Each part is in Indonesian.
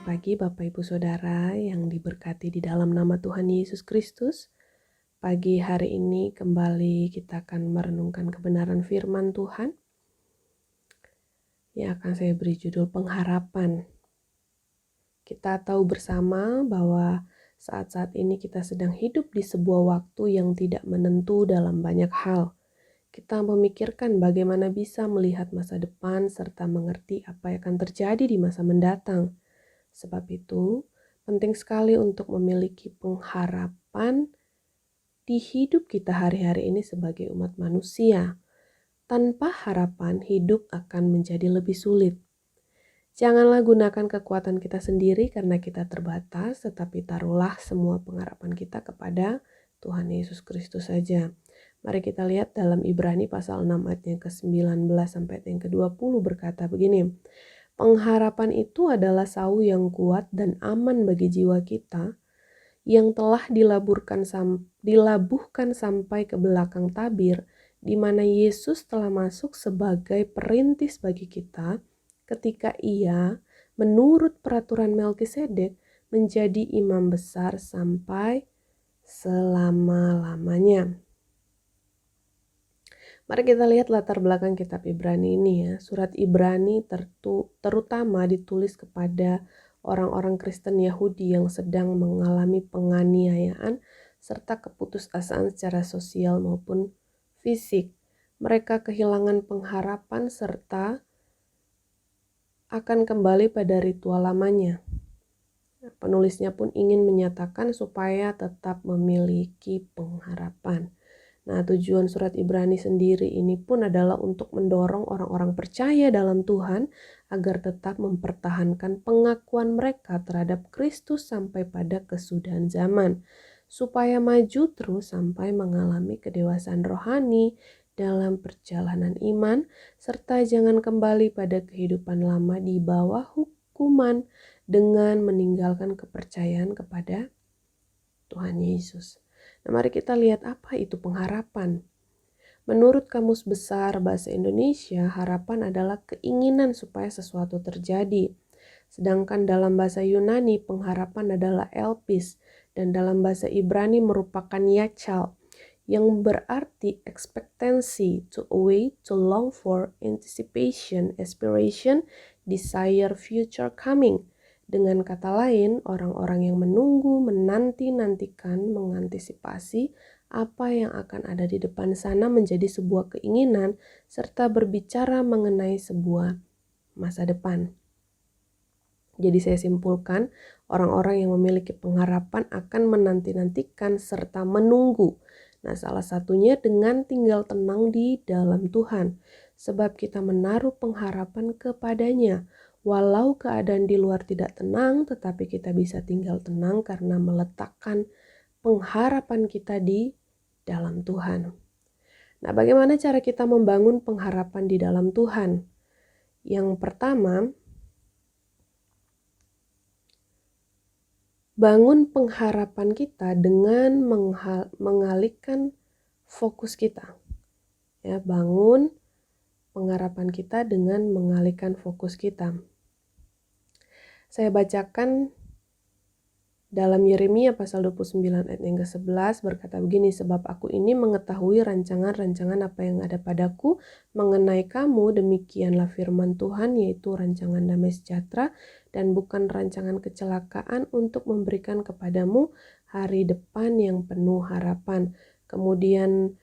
Selamat pagi Bapak Ibu Saudara yang diberkati di dalam nama Tuhan Yesus Kristus. Pagi hari ini kembali kita akan merenungkan kebenaran firman Tuhan yang akan saya beri judul pengharapan. Kita tahu bersama bahwa saat-saat ini kita sedang hidup di sebuah waktu yang tidak menentu dalam banyak hal. Kita memikirkan bagaimana bisa melihat masa depan serta mengerti apa yang akan terjadi di masa mendatang. Sebab itu, penting sekali untuk memiliki pengharapan di hidup kita hari-hari ini sebagai umat manusia. Tanpa harapan, hidup akan menjadi lebih sulit. Janganlah gunakan kekuatan kita sendiri karena kita terbatas, tetapi taruhlah semua pengharapan kita kepada Tuhan Yesus Kristus saja. Mari kita lihat dalam Ibrani pasal 6 ayat yang ke-19 sampai yang ke-20 berkata begini. Pengharapan itu adalah sau yang kuat dan aman bagi jiwa kita yang telah dilabuhkan sampai ke belakang tabir, di mana Yesus telah masuk sebagai perintis bagi kita ketika ia menurut peraturan Melkisedek menjadi imam besar sampai selama-lamanya. Mari kita lihat latar belakang kitab Ibrani ini ya. Surat Ibrani terutama ditulis kepada orang-orang Kristen Yahudi yang sedang mengalami penganiayaan serta keputusasaan secara sosial maupun fisik. Mereka kehilangan pengharapan serta akan kembali pada ritual lamanya. Penulisnya pun ingin menyatakan supaya tetap memiliki pengharapan. Nah, tujuan surat Ibrani sendiri ini pun adalah untuk mendorong orang-orang percaya dalam Tuhan agar tetap mempertahankan pengakuan mereka terhadap Kristus sampai pada kesudahan zaman, supaya maju terus sampai mengalami kedewasaan rohani dalam perjalanan iman, serta jangan kembali pada kehidupan lama di bawah hukuman dengan meninggalkan kepercayaan kepada Tuhan Yesus. Nah, mari kita lihat apa itu pengharapan. Menurut Kamus Besar Bahasa Indonesia, harapan adalah keinginan supaya sesuatu terjadi. Sedangkan dalam bahasa Yunani, pengharapan adalah elpis, dan dalam bahasa Ibrani merupakan yachal, yang berarti ekspektansi, to await, to long for, anticipation, aspiration, desire, future coming. Dengan kata lain, orang-orang yang menunggu, menanti-nantikan, mengantisipasi apa yang akan ada di depan sana menjadi sebuah keinginan serta berbicara mengenai sebuah masa depan. Jadi saya simpulkan, orang-orang yang memiliki pengharapan akan menanti-nantikan serta menunggu. Nah, salah satunya dengan tinggal tenang di dalam Tuhan, sebab kita menaruh pengharapan kepadanya. Walau keadaan di luar tidak tenang, tetapi kita bisa tinggal tenang karena meletakkan pengharapan kita di dalam Tuhan. Nah, bagaimana cara kita membangun pengharapan di dalam Tuhan? Yang pertama, bangun pengharapan kita dengan mengalihkan fokus kita. Ya, bangun pengharapan kita dengan mengalihkan fokus kita. Saya bacakan dalam Yeremia pasal 29 ayat yang ke-11 berkata begini, sebab aku ini mengetahui rancangan-rancangan apa yang ada padaku mengenai kamu, demikianlah firman Tuhan, yaitu rancangan damai sejahtera dan bukan rancangan kecelakaan, untuk memberikan kepadamu hari depan yang penuh harapan. Kemudian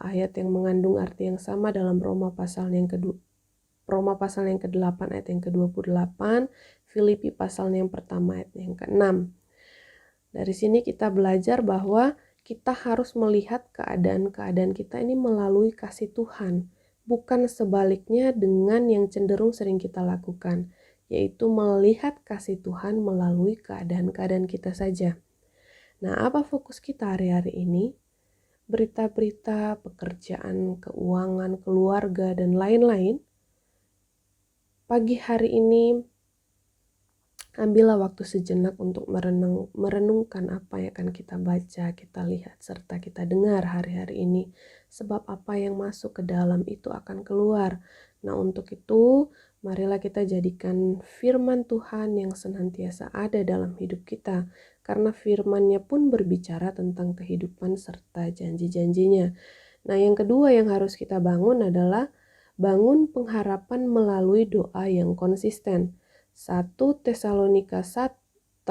ayat yang mengandung arti yang sama dalam Roma pasal yang ke-8 ayat yang ke-28, Filipi pasal yang pertama ayat yang ke-6. Dari sini kita belajar bahwa kita harus melihat keadaan-keadaan kita ini melalui kasih Tuhan, bukan sebaliknya dengan yang cenderung sering kita lakukan, yaitu melihat kasih Tuhan melalui keadaan-keadaan kita saja. Nah, apa fokus kita hari-hari ini? Berita-berita, pekerjaan, keuangan, keluarga, dan lain-lain. Pagi hari ini, ambillah waktu sejenak untuk merenungkan apa yang akan kita baca, kita lihat, serta kita dengar hari-hari ini. Sebab apa yang masuk ke dalam itu akan keluar. Nah, untuk itu Marilah kita jadikan firman Tuhan yang senantiasa ada dalam hidup kita, karena firman-Nya pun berbicara tentang kehidupan serta janji-janjinya. Nah, yang kedua yang harus kita bangun adalah bangun pengharapan melalui doa yang konsisten. 1 Tesalonika 5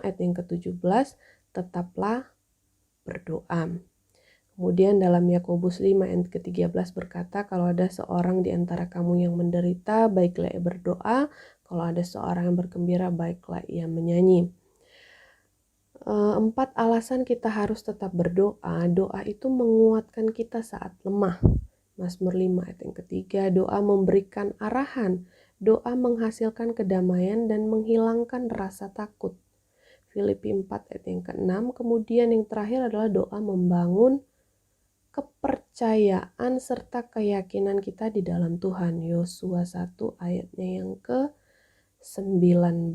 ayat yang ke-17, tetaplah berdoa. Kemudian dalam Yakobus 5 ayat ke-13 berkata, kalau ada seorang di antara kamu yang menderita, baiklah ia berdoa. Kalau ada seorang yang bergembira, baiklah ia menyanyi. 4 alasan kita harus tetap berdoa. Doa itu menguatkan kita saat lemah. Mazmur 5 ayat yang ketiga, doa memberikan arahan. Doa menghasilkan kedamaian dan menghilangkan rasa takut. Filipi 4 ayat yang ke-6. Kemudian yang terakhir adalah doa membangun kepercayaan serta keyakinan kita di dalam Tuhan. Yosua 1 ayatnya yang ke-19.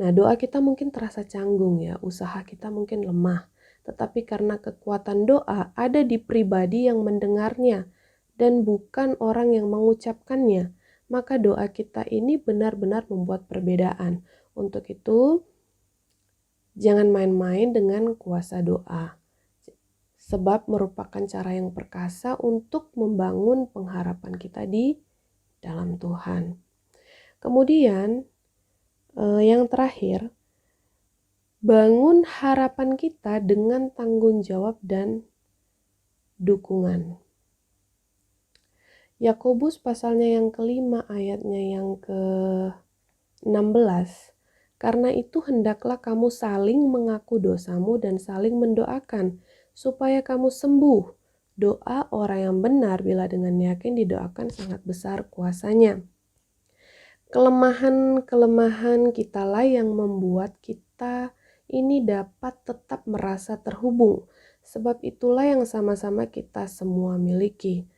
Nah, doa kita mungkin terasa canggung ya, usaha kita mungkin lemah. Tetapi karena kekuatan doa ada di pribadi yang mendengarnya dan bukan orang yang mengucapkannya, maka doa kita ini benar-benar membuat perbedaan. Untuk itu, jangan main-main dengan kuasa doa. Sebab merupakan cara yang perkasa untuk membangun pengharapan kita di dalam Tuhan. Kemudian yang terakhir, bangun harapan kita dengan tanggung jawab dan dukungan. Yakobus pasalnya yang ke-5 ayatnya yang ke-16. Karena itu hendaklah kamu saling mengaku dosamu dan saling mendoakan, supaya kamu sembuh. Doa orang yang benar bila dengan yakin didoakan sangat besar kuasanya. Kelemahan-kelemahan kitalah yang membuat kita ini dapat tetap merasa terhubung. Sebab itulah yang sama-sama kita semua miliki.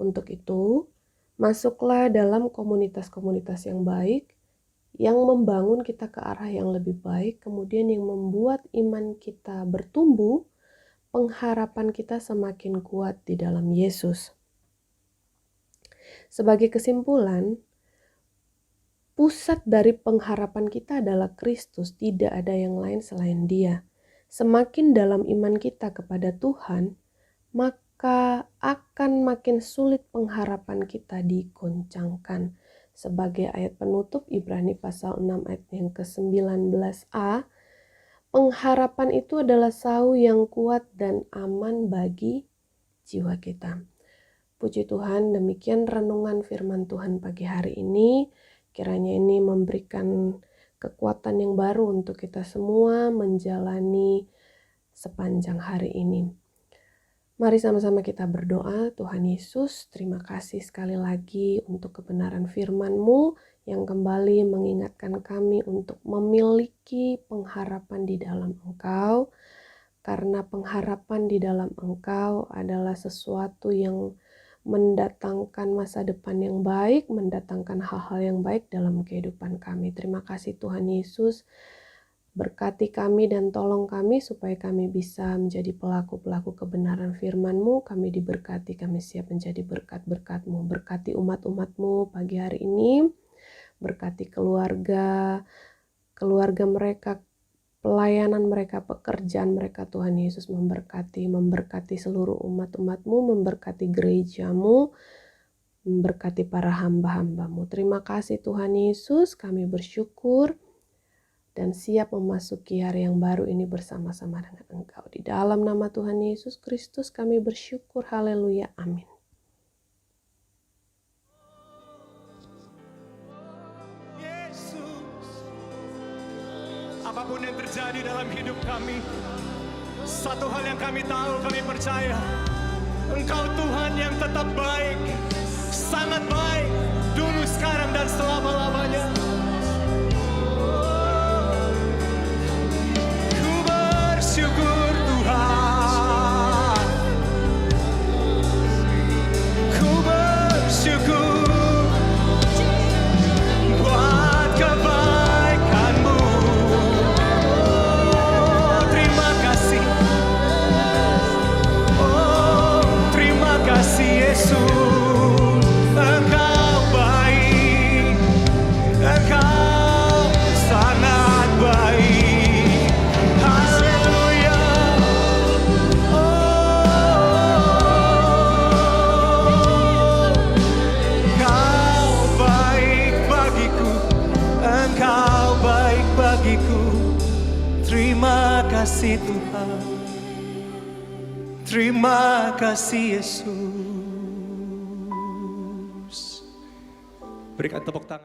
Untuk itu, masuklah dalam komunitas-komunitas yang baik, yang membangun kita ke arah yang lebih baik, kemudian yang membuat iman kita bertumbuh, pengharapan kita semakin kuat di dalam Yesus. Sebagai kesimpulan, pusat dari pengharapan kita adalah Kristus, tidak ada yang lain selain Dia. Semakin dalam iman kita kepada Tuhan, maka akan makin sulit pengharapan kita digoncangkan. Sebagai ayat penutup Ibrani pasal 6 ayat yang ke-19a, pengharapan itu adalah sau yang kuat dan aman bagi jiwa kita. Puji Tuhan, demikian renungan firman Tuhan pagi hari ini. Kiranya ini memberikan kekuatan yang baru untuk kita semua menjalani sepanjang hari ini. Mari sama-sama kita berdoa. Tuhan Yesus, terima kasih sekali lagi untuk kebenaran firman-Mu yang kembali mengingatkan kami untuk memiliki pengharapan di dalam Engkau, karena pengharapan di dalam Engkau adalah sesuatu yang mendatangkan masa depan yang baik, mendatangkan hal-hal yang baik dalam kehidupan kami. Terima kasih Tuhan Yesus, berkati kami dan tolong kami supaya kami bisa menjadi pelaku-pelaku kebenaran firman-Mu. Kami diberkati, kami siap menjadi berkat-berkat-Mu. Berkati umat-umat-Mu pagi hari ini. Berkati keluarga mereka, pelayanan mereka, pekerjaan mereka. Tuhan Yesus memberkati seluruh umat-umat-Mu, memberkati gereja-Mu, memberkati para hamba-hamba-Mu. Terima kasih Tuhan Yesus, kami bersyukur dan siap memasuki hari yang baru ini bersama-sama dengan Engkau. Di dalam nama Tuhan Yesus Kristus kami bersyukur, haleluya, amin. Apapun yang terjadi dalam hidup kami, satu hal yang kami tahu, kami percaya, Engkau Tuhan yang tetap baik, sangat baik, dulu, sekarang, dan selama-lamanya. Ku bersyukur Tuhan, ku bersyukur buat kebaikan-Mu. Terima kasih Yesus, Engkau baik. kasih Tuhan. Terima kasih Yesus. Berikan tepuk tangan.